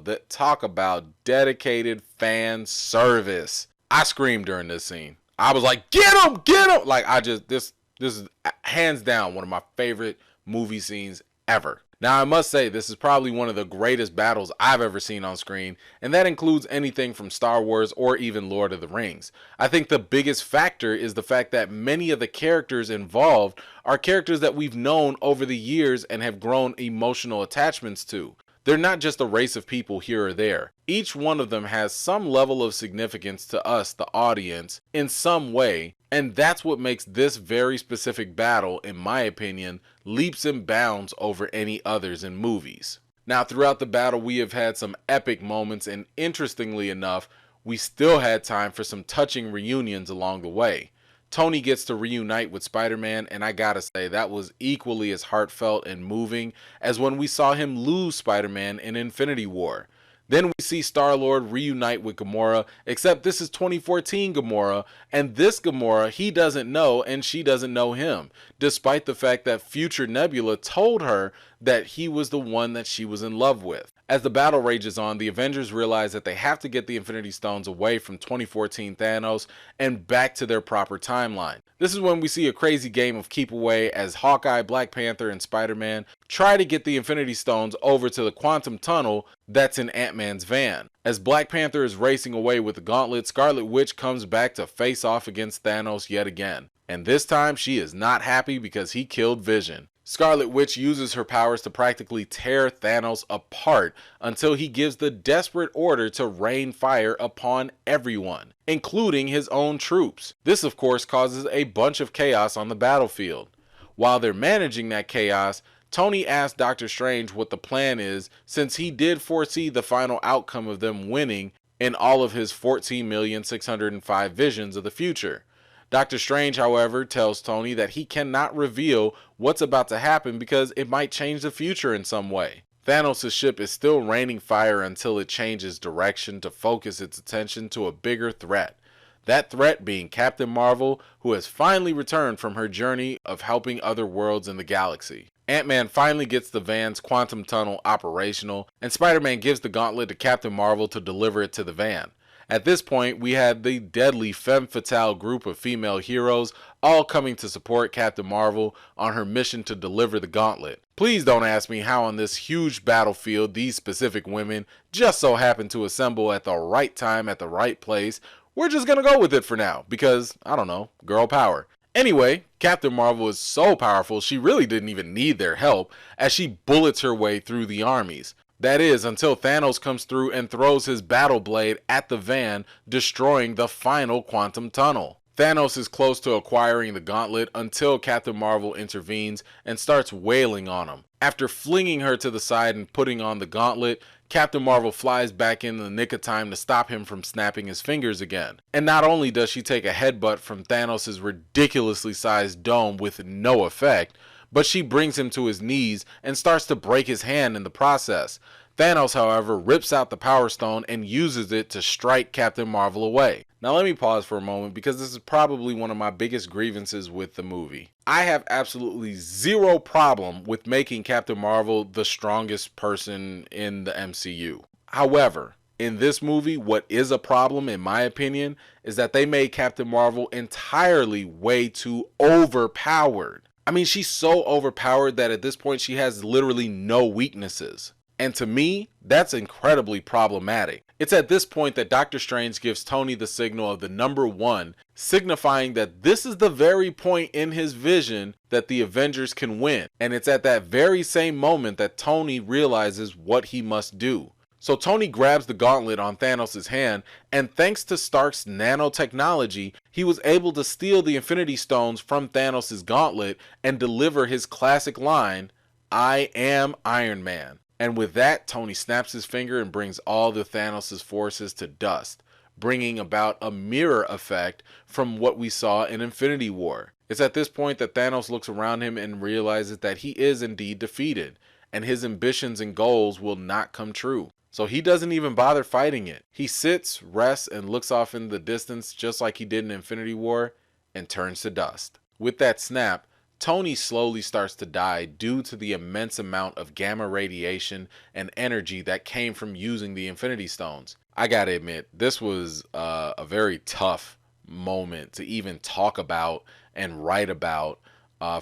that talk about dedicated fan service. I screamed during this scene. I was like, get him, get him! Like, this is hands down one of my favorite movie scenes ever. Now, I must say, this is probably one of the greatest battles I've ever seen on screen, and that includes anything from Star Wars or even Lord of the Rings. I think the biggest factor is the fact that many of the characters involved are characters that we've known over the years and have grown emotional attachments to. They're not just a race of people here or there. Each one of them has some level of significance to us, the audience, in some way, and that's what makes this very specific battle, in my opinion, leaps and bounds over any others in movies. Now, throughout the battle, we have had some epic moments, and interestingly enough, we still had time for some touching reunions along the way. Tony gets to reunite with Spider-Man, and I gotta say, that was equally as heartfelt and moving as when we saw him lose Spider-Man in Infinity War. Then we see Star-Lord reunite with Gamora, except this is 2014 Gamora, and this Gamora he doesn't know and she doesn't know him, despite the fact that future Nebula told her that he was the one that she was in love with. As the battle rages on, the Avengers realize that they have to get the Infinity Stones away from 2014 Thanos and back to their proper timeline. This is when we see a crazy game of keep away as Hawkeye, Black Panther, and Spider-Man try to get the Infinity Stones over to the quantum tunnel that's in Ant-Man's van. As Black Panther is racing away with the gauntlet, Scarlet Witch comes back to face off against Thanos yet again. And this time she is not happy because he killed Vision. Scarlet Witch uses her powers to practically tear Thanos apart until he gives the desperate order to rain fire upon everyone, including his own troops. This of course causes a bunch of chaos on the battlefield. While they're managing that chaos, Tony asks Doctor Strange what the plan is, since he did foresee the final outcome of them winning in all of his 14,605 visions of the future. Doctor Strange, however, tells Tony that he cannot reveal what's about to happen because it might change the future in some way. Thanos' ship is still raining fire until it changes direction to focus its attention to a bigger threat. That threat being Captain Marvel, who has finally returned from her journey of helping other worlds in the galaxy. Ant-Man finally gets the van's quantum tunnel operational, and Spider-Man gives the gauntlet to Captain Marvel to deliver it to the van. At this point, we had the deadly femme fatale group of female heroes all coming to support Captain Marvel on her mission to deliver the gauntlet. Please don't ask me how on this huge battlefield these specific women just so happen to assemble at the right time at the right place. We're just gonna go with it for now because, I don't know, girl power. Anyway, Captain Marvel is so powerful she really didn't even need their help as she bullets her way through the armies. That is, until Thanos comes through and throws his battle blade at the van, destroying the final quantum tunnel. Thanos is close to acquiring the gauntlet until Captain Marvel intervenes and starts wailing on him. After flinging her to the side and putting on the gauntlet, Captain Marvel flies back in the nick of time to stop him from snapping his fingers again. And not only does she take a headbutt from Thanos' ridiculously sized dome with no effect, but she brings him to his knees and starts to break his hand in the process. Thanos, however, rips out the Power Stone and uses it to strike Captain Marvel away. Now let me pause for a moment because this is probably one of my biggest grievances with the movie. I have absolutely zero problem with making Captain Marvel the strongest person in the MCU. However, in this movie, what is a problem in my opinion is that they made Captain Marvel entirely way too overpowered. I mean, she's so overpowered that at this point she has literally no weaknesses. And to me, that's incredibly problematic. It's at this point that Doctor Strange gives Tony the signal of the number 1, signifying that this is the very point in his vision that the Avengers can win. And it's at that very same moment that Tony realizes what he must do. So Tony grabs the gauntlet on Thanos' hand, and thanks to Stark's nanotechnology, he was able to steal the Infinity Stones from Thanos' gauntlet and deliver his classic line, "I am Iron Man." And with that, Tony snaps his finger and brings all the Thanos' forces to dust, bringing about a mirror effect from what we saw in Infinity War. It's at this point that Thanos looks around him and realizes that he is indeed defeated, and his ambitions and goals will not come true. So he doesn't even bother fighting it. He sits, rests, and looks off in the distance just like he did in Infinity War and turns to dust. With that snap, Tony slowly starts to die due to the immense amount of gamma radiation and energy that came from using the Infinity Stones. I gotta admit, this was a very tough moment to even talk about and write about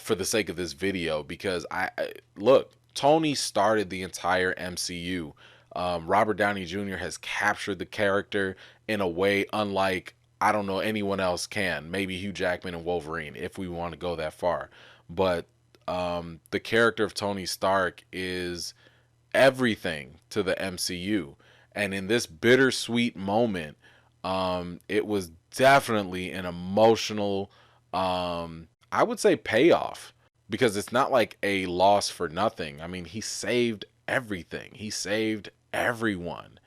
for the sake of this video because look, Tony started the entire MCU. Robert Downey Jr. has captured the character in a way unlike, I don't know, anyone else can. Maybe Hugh Jackman and Wolverine, if we want to go that far. But the character of Tony Stark is everything to the MCU. And in this bittersweet moment, it was definitely an emotional, I would say, payoff. Because it's not like a loss for nothing. I mean, he saved everything. He saved everyone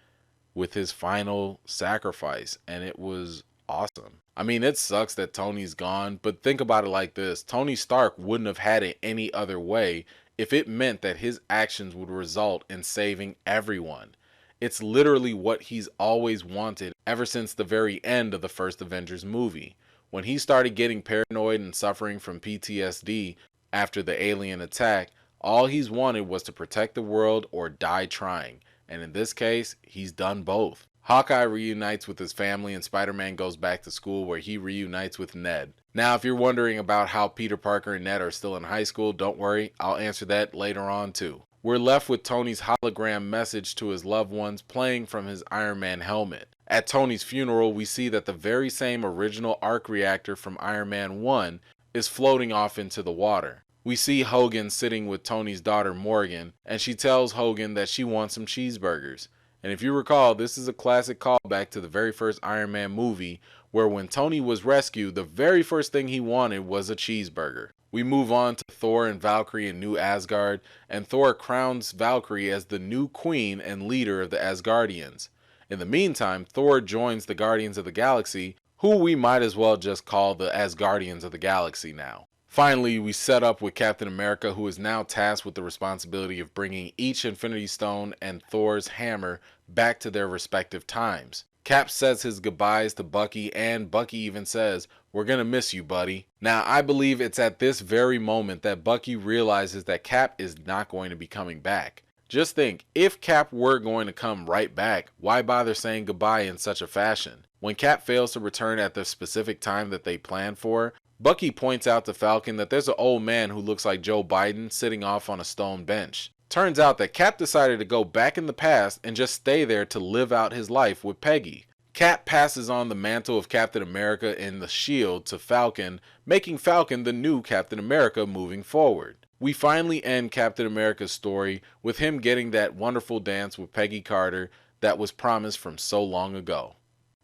with his final sacrifice, and it was awesome. I mean, it sucks that Tony's gone, but think about it like this. Tony Stark wouldn't have had it any other way if it meant that his actions would result in saving everyone. It's literally what he's always wanted ever since the very end of the first Avengers movie. When he started getting paranoid and suffering from PTSD after the alien attack, all he's wanted was to protect the world or die trying. and in this case, he's done both. Hawkeye reunites with his family and Spider-Man goes back to school where he reunites with Ned. Now, if you're wondering about how Peter Parker and Ned are still in high school, don't worry, I'll answer that later on too. We're left with Tony's hologram message to his loved ones playing from his Iron Man helmet. At Tony's funeral, we see that the very same original arc reactor from Iron Man 1 is floating off into the water. We see Hogan sitting with Tony's daughter Morgan, and she tells Hogan that she wants some cheeseburgers. And if you recall, this is a classic callback to the very first Iron Man movie, where when Tony was rescued, the very first thing he wanted was a cheeseburger. We move on to Thor and Valkyrie in New Asgard, and Thor crowns Valkyrie as the new queen and leader of the Asgardians. In the meantime, Thor joins the Guardians of the Galaxy, who we might as well just call the Asgardians of the Galaxy now. Finally, we set up with Captain America, who is now tasked with the responsibility of bringing each Infinity Stone and Thor's hammer back to their respective times. Cap says his goodbyes to Bucky, and Bucky even says, "We're gonna miss you, buddy." Now, I believe it's at this very moment that Bucky realizes that Cap is not going to be coming back. Just think, if Cap were going to come right back, why bother saying goodbye in such a fashion? When Cap fails to return at the specific time that they planned for, Bucky points out to Falcon that there's an old man who looks like Joe Biden sitting off on a stone bench. Turns out that Cap decided to go back in the past and just stay there to live out his life with Peggy. Cap passes on the mantle of Captain America and the shield to Falcon, making Falcon the new Captain America moving forward. We finally end Captain America's story with him getting that wonderful dance with Peggy Carter that was promised from so long ago.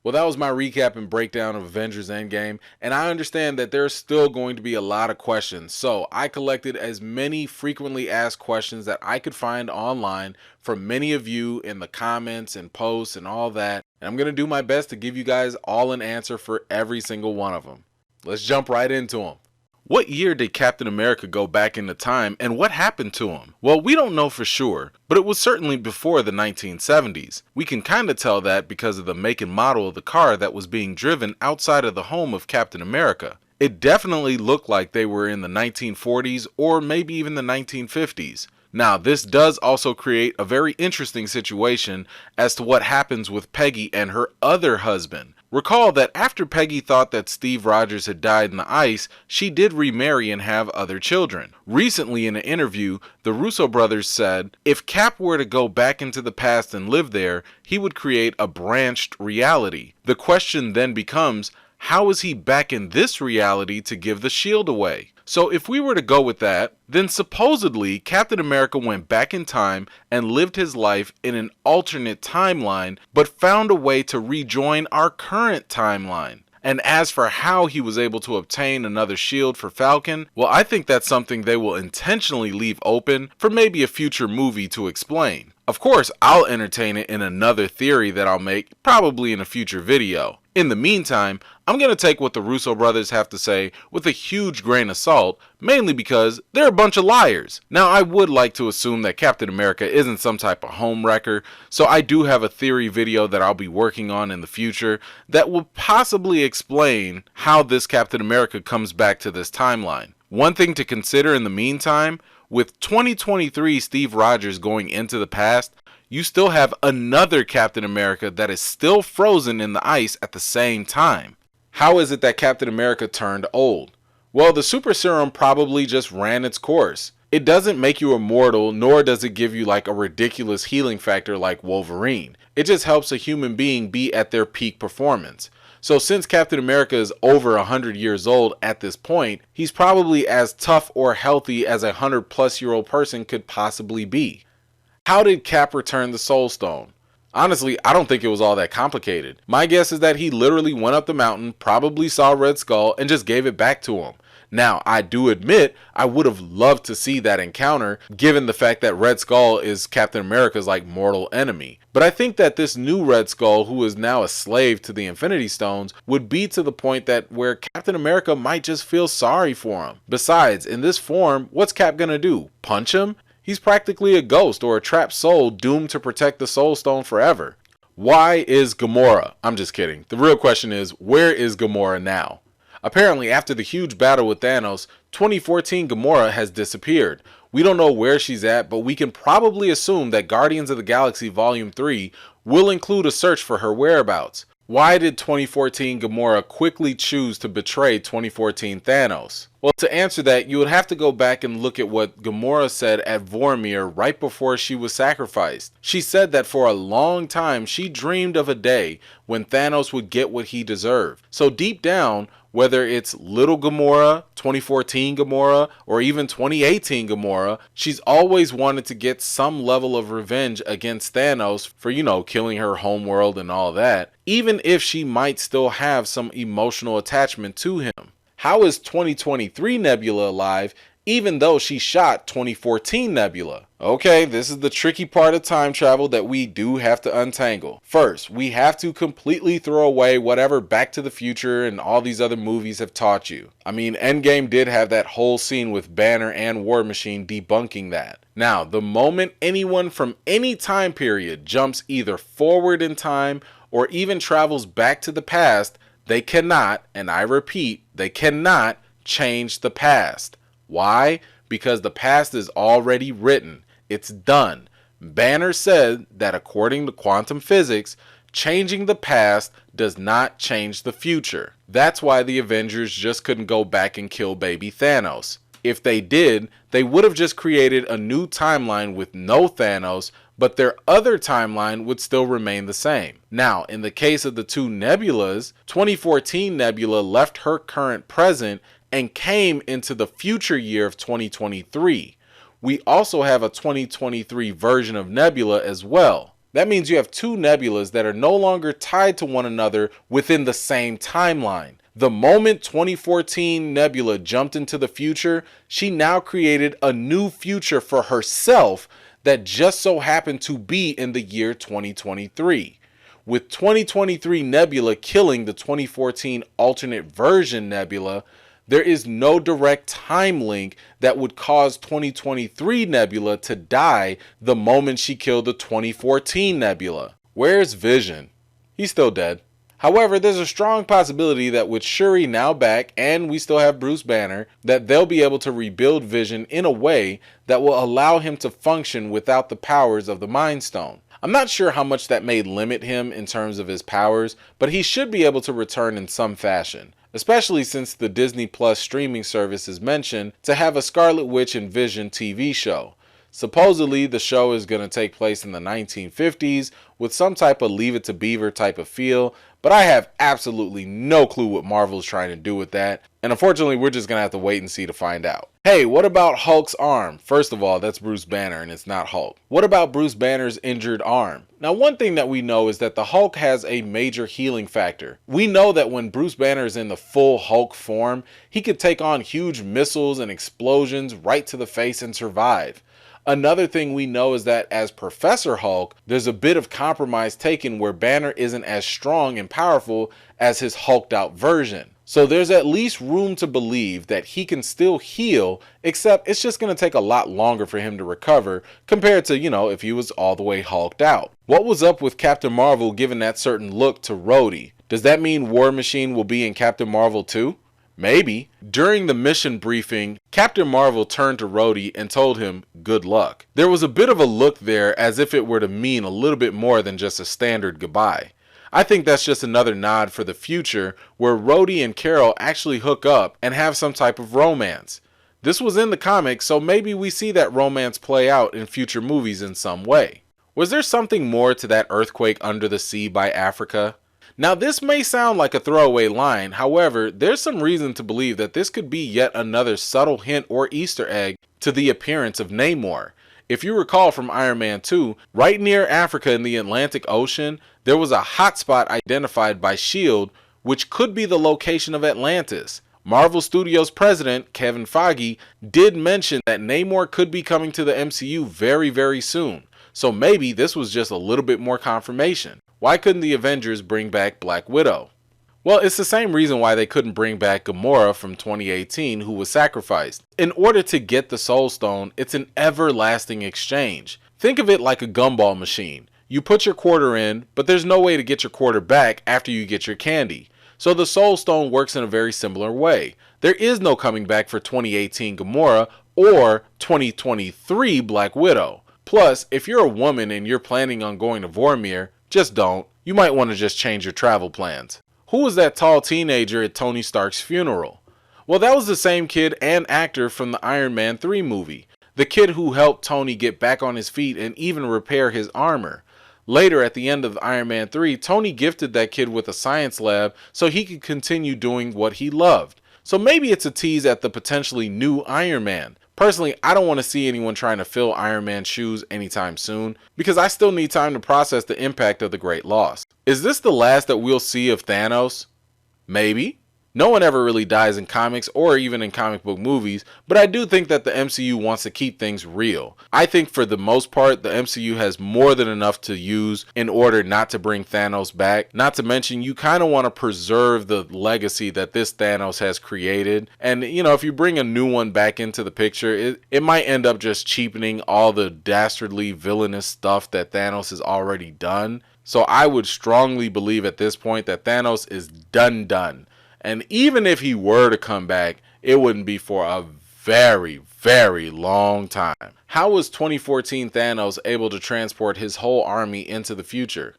Well, that was my recap and breakdown of Avengers Endgame, and I understand that there's still going to be a lot of questions, so I collected as many frequently asked questions that I could find online from many of you in the comments and posts and all that, and I'm going to do my best to give you guys all an answer for every single one of them. Let's jump right into them. What year did Captain America go back into time, and what happened to him? Well, we don't know for sure, but it was certainly before the 1970s. We can kinda tell that because of the make and model of the car that was being driven outside of the home of Captain America. It definitely looked like they were in the 1940s or maybe even the 1950s. Now, this does also create a very interesting situation as to what happens with Peggy and her other husband. Recall that after Peggy thought that Steve Rogers had died in the ice, she did remarry and have other children. Recently in an interview, the Russo brothers said, if Cap were to go back into the past and live there, he would create a branched reality. The question then becomes, how is he back in this reality to give the shield away? So if we were to go with that, then supposedly Captain America went back in time and lived his life in an alternate timeline, but found a way to rejoin our current timeline. And as for how he was able to obtain another shield for Falcon, well, I think that's something they will intentionally leave open for maybe a future movie to explain. Of course, I'll entertain it in another theory that I'll make, probably in a future video. In the meantime, I'm going to take what the Russo brothers have to say with a huge grain of salt, mainly because they're a bunch of liars. Now, I would like to assume that Captain America isn't some type of homewrecker, so I do have a theory video that I'll be working on in the future that will possibly explain how this Captain America comes back to this timeline. One thing to consider in the meantime, with 2023 Steve Rogers going into the past, you still have another Captain America that is still frozen in the ice at the same time. How is it that Captain America turned old? Well, the super serum probably just ran its course. It doesn't make you immortal, nor does it give you like a ridiculous healing factor like Wolverine. It just helps a human being be at their peak performance. So since Captain America is over 100 years old at this point, he's probably as tough or healthy as a 100-plus-year-old person could possibly be. How did Cap return the Soul Stone? Honestly, I don't think it was all that complicated. My guess is that he literally went up the mountain, probably saw Red Skull, and just gave it back to him. Now, I do admit, I would have loved to see that encounter, given the fact that Red Skull is Captain America's like mortal enemy. But I think that this new Red Skull, who is now a slave to the Infinity Stones, would be to the point that where Captain America might just feel sorry for him. Besides, in this form, what's Cap gonna do? Punch him? He's practically a ghost or a trapped soul doomed to protect the Soul Stone forever. Why is Gamora? I'm just kidding. The real question is, where is Gamora now? Apparently, after the huge battle with Thanos, 2014 Gamora has disappeared. We don't know where she's at, but we can probably assume that Guardians of the Galaxy Volume 3 will include a search for her whereabouts. Why did 2014 Gamora quickly choose to betray 2014 Thanos? Well, to answer that, you would have to go back and look at what Gamora said at Vormir right before she was sacrificed. She said that for a long time she dreamed of a day when Thanos would get what he deserved. So deep down, whether it's little Gamora, 2014 Gamora, or even 2018 Gamora, she's always wanted to get some level of revenge against Thanos for, killing her homeworld and all that, even if she might still have some emotional attachment to him. How is 2023 Nebula alive even though she shot 2014 Nebula? Okay, this is the tricky part of time travel that we do have to untangle. First, we have to completely throw away whatever Back to the Future and all these other movies have taught you. I mean, Endgame did have that whole scene with Banner and War Machine debunking that. Now, the moment anyone from any time period jumps either forward in time or even travels back to the past, they cannot, and I repeat, they cannot change the past. Why? Because the past is already written. It's done. Banner said that according to quantum physics, changing the past does not change the future. That's why the Avengers just couldn't go back and kill baby Thanos. If they did, they would have just created a new timeline with no Thanos, but their other timeline would still remain the same. Now, in the case of the two Nebulas, 2014 Nebula left her current present and came into the future year of 2023. We also have a 2023 version of Nebula as well. That means you have two Nebulas that are no longer tied to one another within the same timeline. The moment 2014 Nebula jumped into the future, she now created a new future for herself that just so happened to be in the year 2023. With 2023 Nebula killing the 2014 alternate version Nebula, there is no direct time link that would cause 2023 Nebula to die the moment she killed the 2014 Nebula. Where's Vision? He's still dead. However, there's a strong possibility that with Shuri now back and we still have Bruce Banner, that they'll be able to rebuild Vision in a way that will allow him to function without the powers of the Mind Stone. I'm not sure how much that may limit him in terms of his powers, but he should be able to return in some fashion, especially since the Disney Plus streaming service is mentioned to have a Scarlet Witch and Vision TV show. Supposedly, the show is going to take place in the 1950s with some type of Leave It to Beaver type of feel, but I have absolutely no clue what Marvel's trying to do with that, and unfortunately we're just going to have to wait and see to find out. Hey, what about Hulk's arm? First of all, that's Bruce Banner and it's not Hulk. What about Bruce Banner's injured arm? Now, one thing that we know is that the Hulk has a major healing factor. We know that when Bruce Banner is in the full Hulk form, he could take on huge missiles and explosions right to the face and survive. Another thing we know is that as Professor Hulk, there's a bit of compromise taken where Banner isn't as strong and powerful as his hulked out version. So there's at least room to believe that he can still heal, except it's just going to take a lot longer for him to recover compared to, if he was all the way hulked out. What was up with Captain Marvel giving that certain look to Rhodey? Does that mean War Machine will be in Captain Marvel too? Maybe. During the mission briefing, Captain Marvel turned to Rhodey and told him good luck. There was a bit of a look there as if it were to mean a little bit more than just a standard goodbye. I think that's just another nod for the future where Rhodey and Carol actually hook up and have some type of romance. This was in the comics, so maybe we see that romance play out in future movies in some way. Was there something more to that earthquake under the sea by Africa? Now, this may sound like a throwaway line, however, there's some reason to believe that this could be yet another subtle hint or Easter egg to the appearance of Namor. If you recall from Iron Man 2, right near Africa in the Atlantic Ocean, there was a hotspot identified by S.H.I.E.L.D., which could be the location of Atlantis. Marvel Studios president Kevin Feige did mention that Namor could be coming to the MCU very, very soon, so maybe this was just a little bit more confirmation. Why couldn't the Avengers bring back Black Widow? Well, it's the same reason why they couldn't bring back Gamora from 2018 who was sacrificed. In order to get the Soul Stone, it's an everlasting exchange. Think of it like a gumball machine. You put your quarter in, but there's no way to get your quarter back after you get your candy. So the Soul Stone works in a very similar way. There is no coming back for 2018 Gamora or 2023 Black Widow. Plus, if you're a woman and you're planning on going to Vormir, just don't. You might want to just change your travel plans. Who was that tall teenager at Tony Stark's funeral? Well, that was the same kid and actor from the Iron Man 3 movie. The kid who helped Tony get back on his feet and even repair his armor. Later, at the end of Iron Man 3, Tony gifted that kid with a science lab so he could continue doing what he loved. So maybe it's a tease at the potentially new Iron Man. Personally, I don't want to see anyone trying to fill Iron Man's shoes anytime soon, because I still need time to process the impact of the great loss. Is this the last that we'll see of Thanos? Maybe. No one ever really dies in comics or even in comic book movies, but I do think that the MCU wants to keep things real. I think for the most part, the MCU has more than enough to use in order not to bring Thanos back. Not to mention, you kind of want to preserve the legacy that this Thanos has created. And, you know, if you bring a new one back into the picture, it might end up just cheapening all the dastardly villainous stuff that Thanos has already done. So I would strongly believe at this point that Thanos is done. And even if he were to come back, it wouldn't be for a very, very long time. How was 2014 Thanos able to transport his whole army into the future?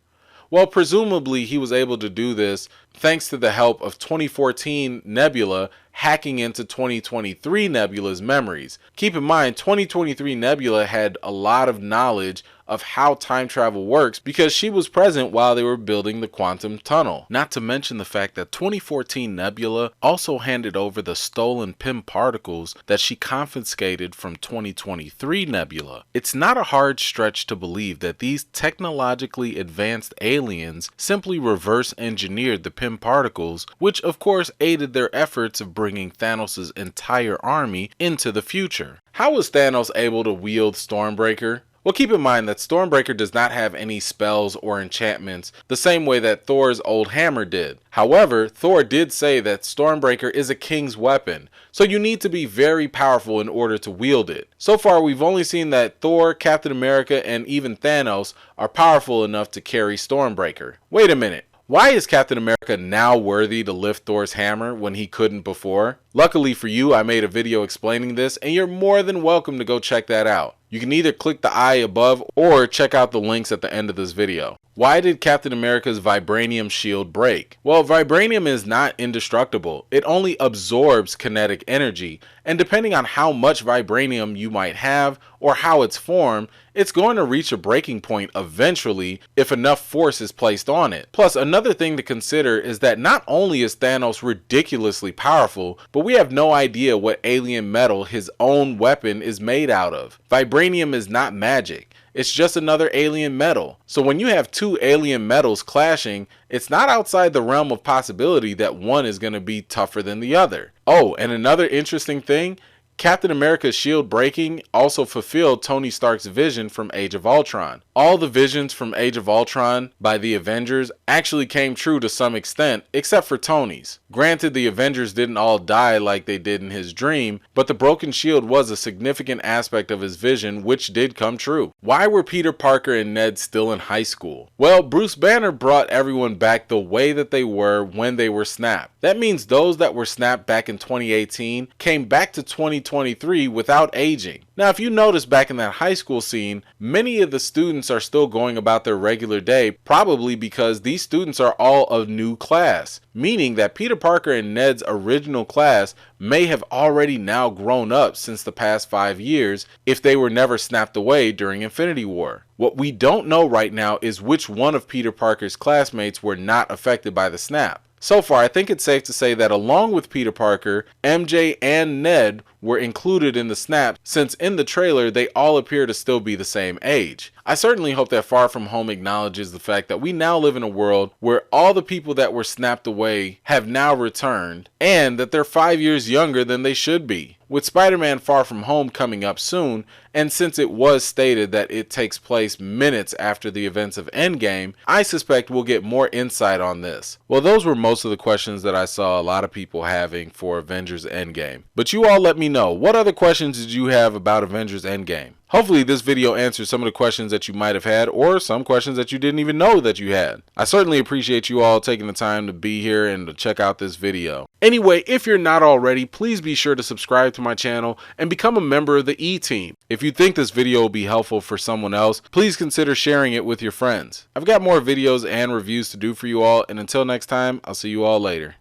Well, presumably he was able to do this thanks to the help of 2014 Nebula hacking into 2023 Nebula's memories. Keep in mind, 2023 Nebula had a lot of knowledge of how time travel works because she was present while they were building the quantum tunnel. Not to mention the fact that 2014 Nebula also handed over the stolen Pym particles that she confiscated from 2023 Nebula. It's not a hard stretch to believe that these technologically advanced aliens simply reverse engineered the Pym particles, which of course aided their efforts of bringing Thanos' entire army into the future. How was Thanos able to wield Stormbreaker? Well, keep in mind that Stormbreaker does not have any spells or enchantments the same way that Thor's old hammer did. However, Thor did say that Stormbreaker is a king's weapon, so you need to be very powerful in order to wield it. So far, we've only seen that Thor, Captain America, and even Thanos are powerful enough to carry Stormbreaker. Wait a minute. Why is Captain America now worthy to lift Thor's hammer when he couldn't before? Luckily for you, I made a video explaining this, and you're more than welcome to go check that out. You can either click the eye above or check out the links at the end of this video. Why did Captain America's vibranium shield break? Well, vibranium is not indestructible. It only absorbs kinetic energy, and depending on how much vibranium you might have or how it's formed, it's going to reach a breaking point eventually if enough force is placed on it. Plus, another thing to consider is that not only is Thanos ridiculously powerful, but we have no idea what alien metal his own weapon is made out of. Vibranium is not magic. It's just another alien metal. So when you have two alien metals clashing, it's not outside the realm of possibility that one is going to be tougher than the other. Oh, and another interesting thing, Captain America's shield breaking also fulfilled Tony Stark's vision from Age of Ultron. All the visions from Age of Ultron by the Avengers actually came true to some extent, except for Tony's. Granted, the Avengers didn't all die like they did in his dream, but the broken shield was a significant aspect of his vision, which did come true. Why were Peter Parker and Ned still in high school? Well, Bruce Banner brought everyone back the way that they were when they were snapped. That means those that were snapped back in 2018 came back to 2023 without aging. Now, if you notice back in that high school scene, many of the students are still going about their regular day, probably because these students are all a new class, meaning that Peter Parker and Ned's original class may have already now grown up since the past 5 years if they were never snapped away during Infinity War. What we don't know right now is which one of Peter Parker's classmates were not affected by the snap. So far, I think it's safe to say that along with Peter Parker, MJ and Ned were included in the snap, since in the trailer they all appear to still be the same age. I certainly hope that Far From Home acknowledges the fact that we now live in a world where all the people that were snapped away have now returned, and that they're 5 years younger than they should be. With Spider-Man Far From Home coming up soon, and since it was stated that it takes place minutes after the events of Endgame, I suspect we'll get more insight on this. Well, those were most of the questions that I saw a lot of people having for Avengers Endgame. But you all let me know, what other questions did you have about Avengers Endgame? Hopefully this video answers some of the questions that you might have had, or some questions that you didn't even know that you had. I certainly appreciate you all taking the time to be here and to check out this video. Anyway, if you're not already, please be sure to subscribe to my channel and become a member of the E-Team. If you think this video will be helpful for someone else, please consider sharing it with your friends. I've got more videos and reviews to do for you all, and until next time, I'll see you all later.